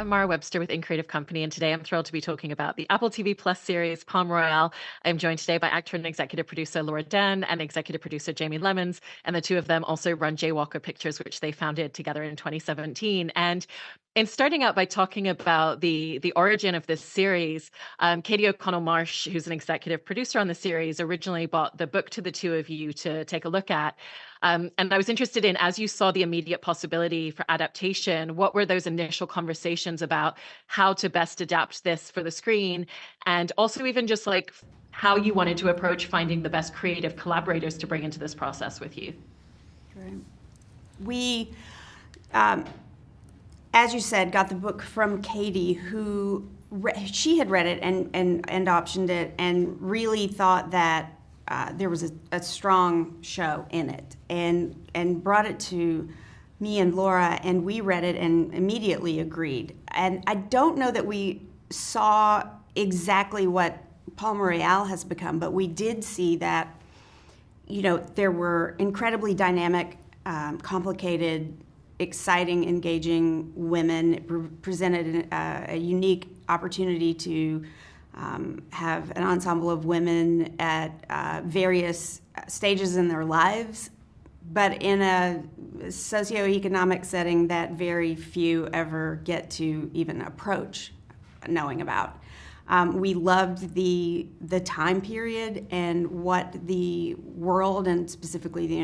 I'm Mara Webster with In Creative Company, and today I'm thrilled to be talking about the Apple TV Plus series Palm Royale. I'm joined today by actor and executive producer Laura Dern and executive producer Jayme Lemons, and the two of them also run Jaywalker Pictures, which they founded together in 2017. And in starting out by talking about the origin of this series, Katie O'Connell Marsh, who's an executive producer on the series, originally bought the book to the two of you to take a look at. And I was interested in, as you saw the immediate possibility for adaptation, what were those initial conversations about how to best adapt this for the screen? And also even just like how you wanted to approach finding the best creative collaborators to bring into this process with you. Right. We, as you said, got the book from Katie, who she had read it and optioned it and really thought that there was a strong show in it, and brought it to me and Laura, and we read it and immediately agreed. And I don't know that we saw exactly what Palm Royale has become, but we did see that, you know, there were incredibly dynamic, complicated, exciting, engaging women. It presented a unique opportunity to have an ensemble of women at various stages in their lives, but in a socioeconomic setting that very few ever get to even approach knowing about. We loved the time period and what the world, and specifically the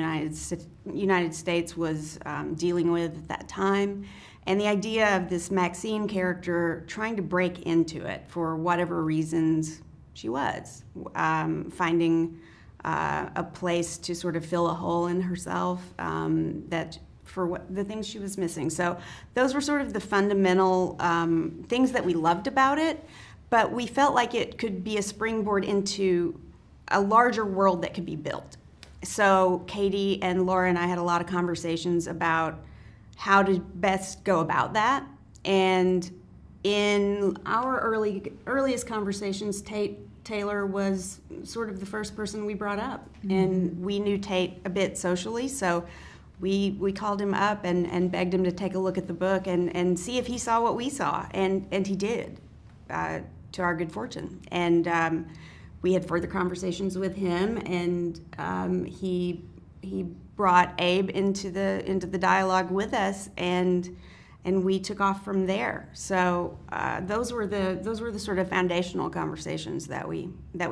United States was dealing with at that time. And the idea of this Maxine character trying to break into it for whatever reasons she was, finding a place to sort of fill a hole in herself that for what the things she was missing. So those were sort of the fundamental things that we loved about it, but we felt like it could be a springboard into a larger world that could be built. So Katie and Laura and I had a lot of conversations about how to best go about that. And in our earliest conversations, Taylor was sort of the first person we brought up. Mm-hmm. And we knew Tate a bit socially, so we called him up and begged him to take a look at the book and see if he saw what we saw. And he did, to our good fortune. And we had further conversations with him, and he brought Abe into the dialogue with us, and we took off from there. So those were the sort of foundational conversations that we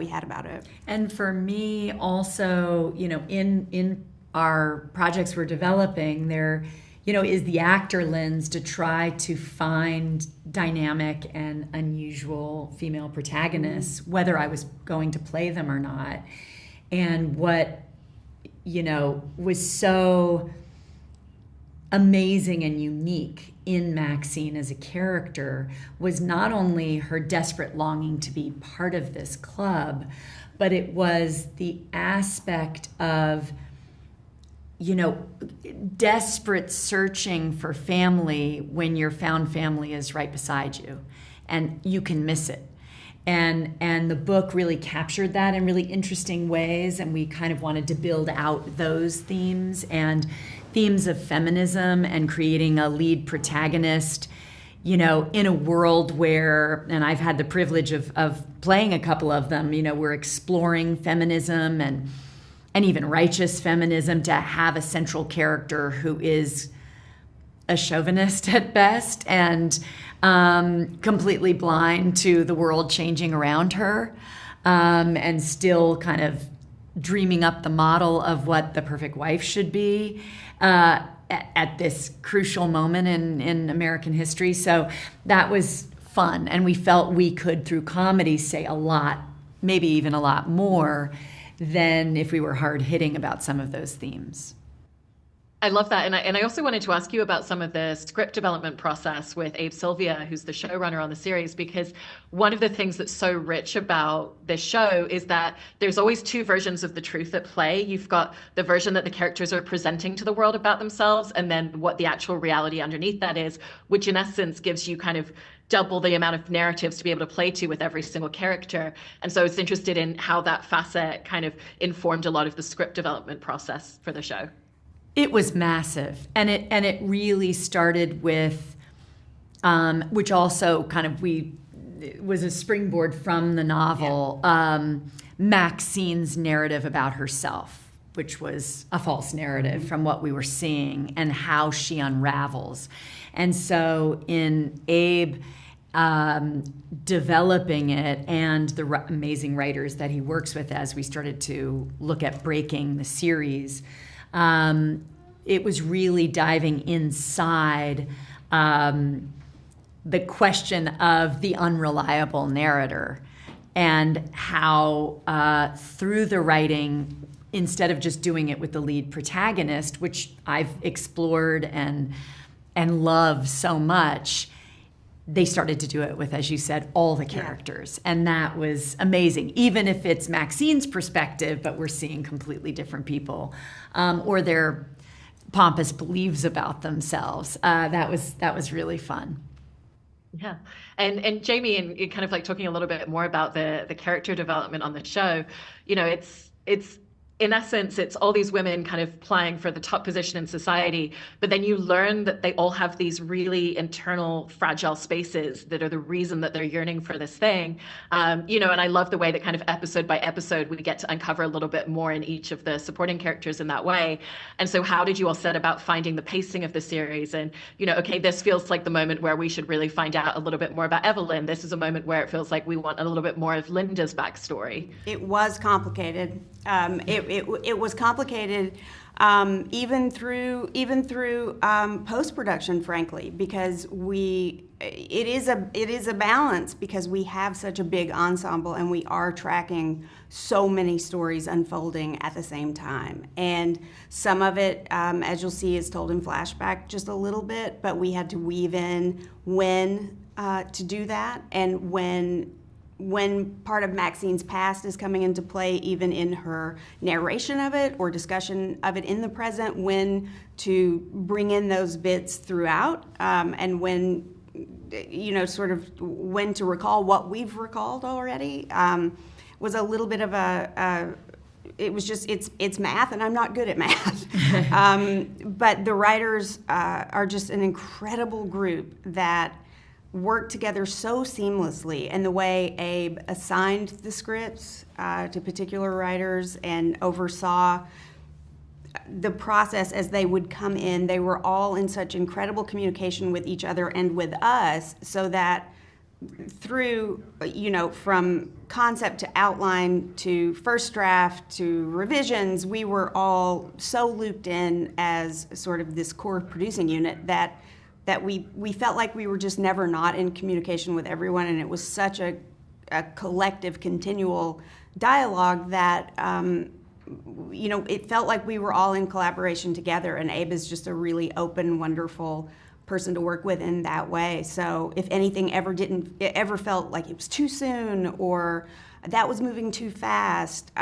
had about it. And for me also, you know, in our projects we're developing, there, you know, is the actor lens to try to find dynamic and unusual female protagonists, whether I was going to play them or not. And what, you know, was so amazing and unique in Maxine as a character was not only her desperate longing to be part of this club, but it was the aspect of, you know, desperate searching for family when your found family is right beside you and you can miss it. And the book really captured that in really interesting ways, and we kind of wanted to build out those themes and themes of feminism and creating a lead protagonist, you know, in a world where, and I've had the privilege of playing a couple of them, you know, we're exploring feminism and even righteous feminism, to have a central character who is a chauvinist at best and completely blind to the world changing around her, and still kind of dreaming up the model of what the perfect wife should be at this crucial moment in American history. So that was fun, and we felt we could, through comedy, say a lot, maybe even a lot more than if we were hard-hitting about some of those themes. I love that. And I also wanted to ask you about some of the script development process with Abe Sylvia, who's the showrunner on the series, because one of the things that's so rich about this show is that there's always two versions of the truth at play. You've got the version that the characters are presenting to the world about themselves, and then what the actual reality underneath that is, which in essence gives you kind of double the amount of narratives to be able to play to with every single character. And so I was interested in how that facet kind of informed a lot of the script development process for the show. It was massive, and it really started with which also kind of was a springboard from the novel, Maxine's narrative about herself, which was a false narrative from what we were seeing and how she unravels. And so in Abe developing it and the amazing writers that he works with as we started to look at breaking the series, it was really diving inside the question of the unreliable narrator and how through the writing, instead of just doing it with the lead protagonist, which I've explored and love so much, they started to do it with, as you said, all the characters. And that was amazing, even if it's Maxine's perspective, but we're seeing completely different people or their pompous beliefs about themselves. That was really fun. Yeah. And Jayme, and kind of like talking a little bit more about the character development on the show, it's in essence, it's all these women kind of plying for the top position in society, but then you learn that they all have these really internal, fragile spaces that are the reason that they're yearning for this thing. And I love the way that kind of episode by episode, we get to uncover a little bit more in each of the supporting characters in that way. And so how did you all set about finding the pacing of the series? And, okay, this feels like the moment where we should really find out a little bit more about Evelyn. This is a moment where it feels like we want a little bit more of Linda's backstory. It was complicated. It was complicated even through post-production, frankly, because it is a balance because we have such a big ensemble and we are tracking so many stories unfolding at the same time. And some of it, as you'll see, is told in flashback just a little bit, but we had to weave in when to do that and when part of Maxine's past is coming into play, even in her narration of it or discussion of it in the present, when to bring in those bits throughout, and when, sort of when to recall what we've recalled already, was a little bit of it was just, it's math, and I'm not good at math. But the writers are just an incredible group that worked together so seamlessly, and the way Abe assigned the scripts to particular writers and oversaw the process as they would come in. They were all in such incredible communication with each other and with us, so that through, from concept to outline to first draft to revisions, we were all so looped in as sort of this core producing unit that we felt like we were just never not in communication with everyone, and it was such a collective, continual dialogue that it felt like we were all in collaboration together. And Abe is just a really open, wonderful person to work with in that way. So if anything ever felt like it was too soon or that was moving too fast,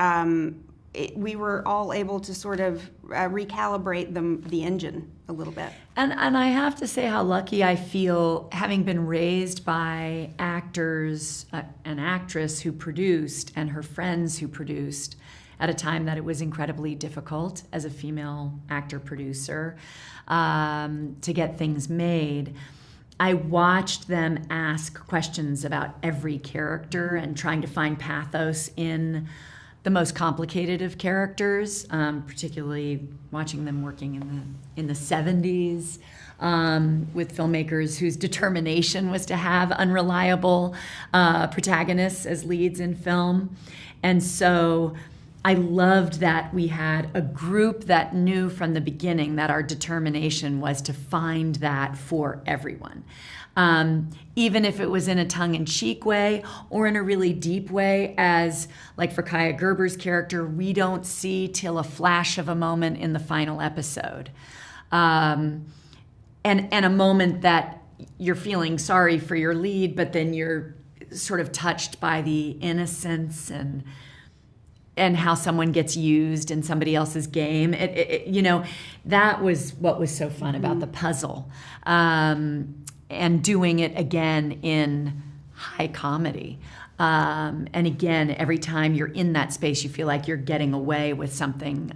we were all able to sort of recalibrate the engine a little bit. And I have to say how lucky I feel, having been raised by actors, an actress who produced and her friends who produced at a time that it was incredibly difficult as a female actor-producer to get things made. I watched them ask questions about every character and trying to find pathos in the most complicated of characters, particularly watching them working in the 70s with filmmakers whose determination was to have unreliable protagonists as leads in film. And so I loved that we had a group that knew from the beginning that our determination was to find that for everyone. Even if it was in a tongue-in-cheek way or in a really deep way, as like for Kaya Gerber's character, we don't see till a flash of a moment in the final episode. And a moment that you're feeling sorry for your lead, but then you're sort of touched by the innocence and how someone gets used in somebody else's game. That was what was so fun about the puzzle. And doing it again in high comedy. And again, every time you're in that space, you feel like you're getting away with something,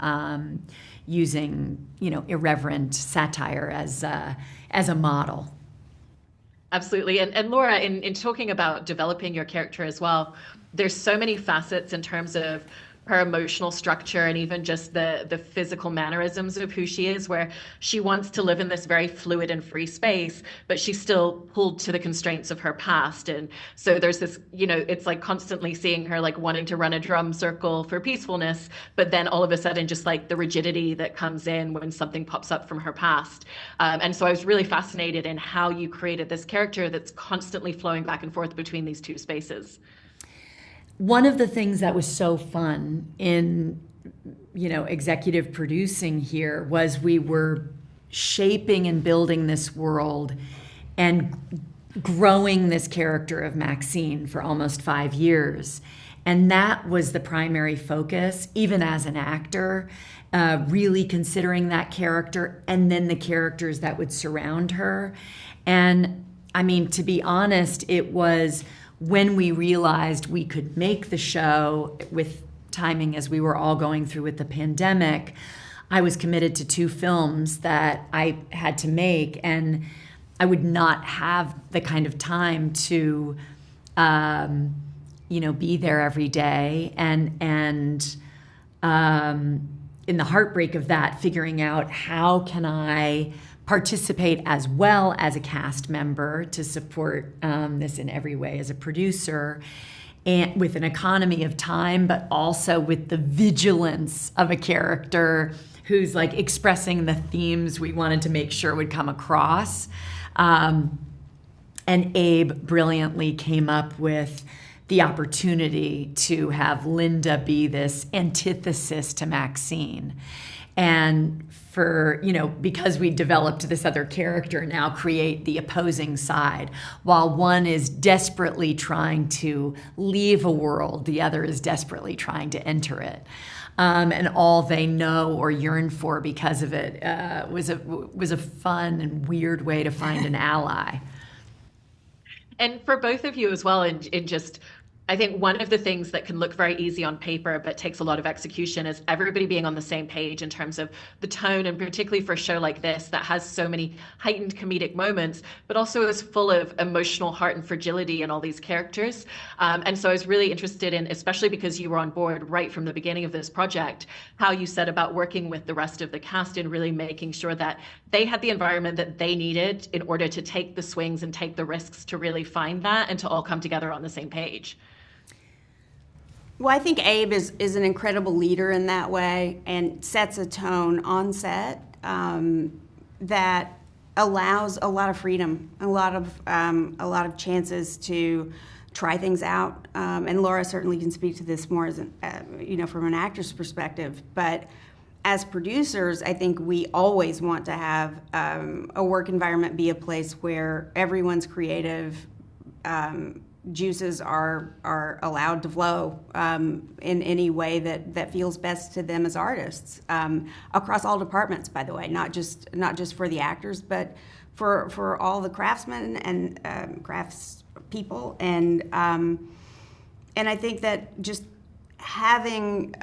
using, irreverent satire as a model. Absolutely. And Laura, in talking about developing your character as well, there's so many facets in terms of her emotional structure and even just the physical mannerisms of who she is, where she wants to live in this very fluid and free space, but she's still pulled to the constraints of her past. And so there's this, it's like constantly seeing her like wanting to run a drum circle for peacefulness, but then all of a sudden just like the rigidity that comes in when something pops up from her past. And so I was really fascinated in how you created this character that's constantly flowing back and forth between these two spaces. One of the things that was so fun in, executive producing here was we were shaping and building this world and growing this character of Maxine for almost 5 years. And that was the primary focus, even as an actor, really considering that character and then the characters that would surround her. And I mean, to be honest, it was when we realized we could make the show with timing as we were all going through with the pandemic, I was committed to 2 films that I had to make, and I would not have the kind of time to, be there every day. And in the heartbreak of that, figuring out how can I participate as well as a cast member to support this in every way as a producer, and with an economy of time, but also with the vigilance of a character who's like expressing the themes we wanted to make sure would come across. And Abe brilliantly came up with the opportunity to have Linda be this antithesis to Maxine. And for, because we developed this other character, now create the opposing side. While one is desperately trying to leave a world, the other is desperately trying to enter it. And all they know or yearn for because of it was a fun and weird way to find an ally. And for both of you as well, in just, I think one of the things that can look very easy on paper but takes a lot of execution is everybody being on the same page in terms of the tone, and particularly for a show like this that has so many heightened comedic moments, but also is full of emotional heart and fragility in all these characters. And so I was really interested in, especially because you were on board right from the beginning of this project, how you said about working with the rest of the cast and really making sure that they had the environment that they needed in order to take the swings and take the risks to really find that and to all come together on the same page. Well, I think Abe is an incredible leader in that way and sets a tone on set that allows a lot of freedom, a lot of chances to try things out. And Laura certainly can speak to this more as from an actor's perspective. But as producers, I think we always want to have a work environment be a place where everyone's creative juices are allowed to flow in any way that feels best to them as artists, across all departments, by the way, not just for the actors, but for all the craftsmen and crafts people. And I think that just having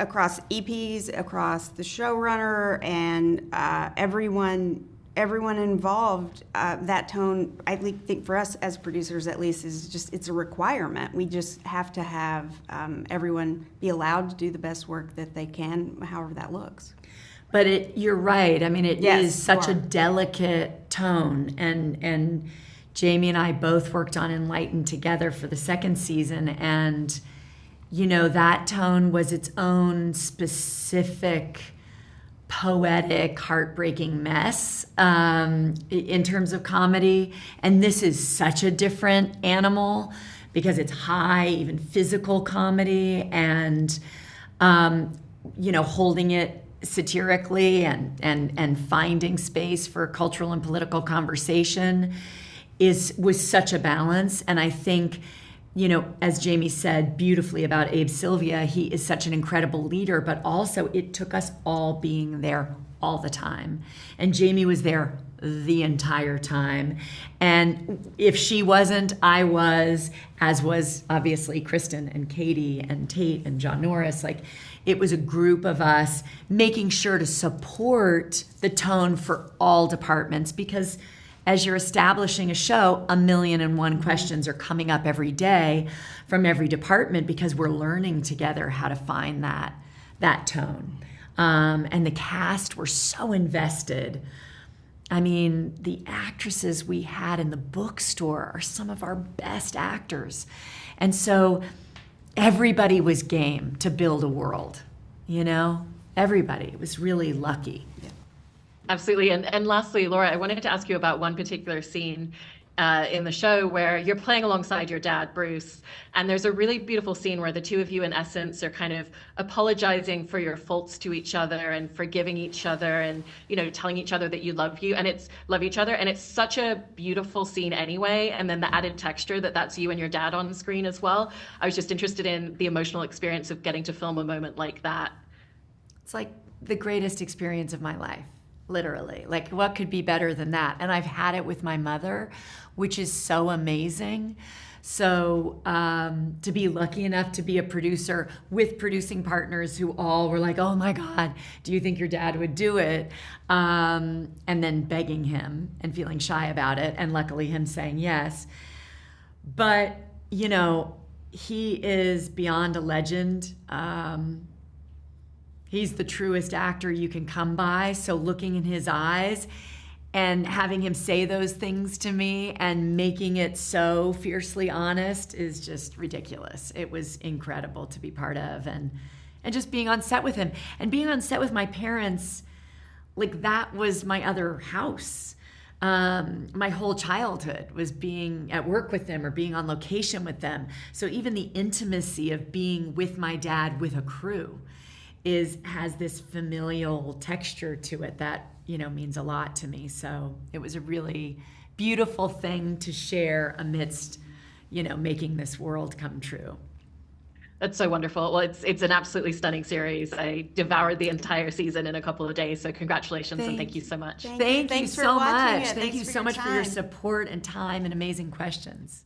across EPs, across the showrunner, and everyone involved, that tone, I think for us as producers at least, is just, it's a requirement. We just have to have everyone be allowed to do the best work that they can, however that looks. But you're right. I mean, it Yes, is such a sure. delicate tone. And Jayme and I both worked on Enlightened together for the second season. And, that tone was its own specific poetic, heartbreaking mess in terms of comedy. And this is such a different animal because it's high, even physical comedy, and holding it satirically and finding space for cultural and political conversation was such a balance. And I think, as Jayme said beautifully about Abe Sylvia, he is such an incredible leader, but also it took us all being there all the time. And Jayme was there the entire time. And if she wasn't, I was, as was obviously Kristen and Katie and Tate and John Norris. Like, it was a group of us making sure to support the tone for all departments, because as you're establishing a show, 1,000,001 questions are coming up every day from every department because we're learning together how to find that tone. And the cast were so invested. I mean, the actresses we had in the bookstore are some of our best actors. And so everybody was game to build a world, you know? Everybody. It was really lucky. Absolutely. And lastly, Laura, I wanted to ask you about one particular scene in the show where you're playing alongside your dad, Bruce, and there's a really beautiful scene where the two of you, in essence, are kind of apologizing for your faults to each other and forgiving each other and, you know, telling each other that you love each other. And it's such a beautiful scene anyway. And then the added texture that's you and your dad on screen as well. I was just interested in the emotional experience of getting to film a moment like that. It's like the greatest experience of my life. Literally, like what could be better than that? And I've had it with my mother, which is so amazing. So to be lucky enough to be a producer with producing partners who all were like, oh my God, do you think your dad would do it? And then begging him and feeling shy about it. And luckily him saying yes. But, you know, he is beyond a legend. He's the truest actor you can come by. So looking in his eyes and having him say those things to me and making it so fiercely honest is just ridiculous. It was incredible to be part of, and just being on set with him and being on set with my parents, like that was my other house. My whole childhood was being at work with them or being on location with them. So even the intimacy of being with my dad with a crew has this familial texture to it that, you know, means a lot to me. So it was a really beautiful thing to share amidst, you know, making this world come true. That's so wonderful. Well, it's an absolutely stunning series. I devoured the entire season in a couple of days. So congratulations and thank you so much. Thank you so much. Thank you so much for your support and time and amazing questions.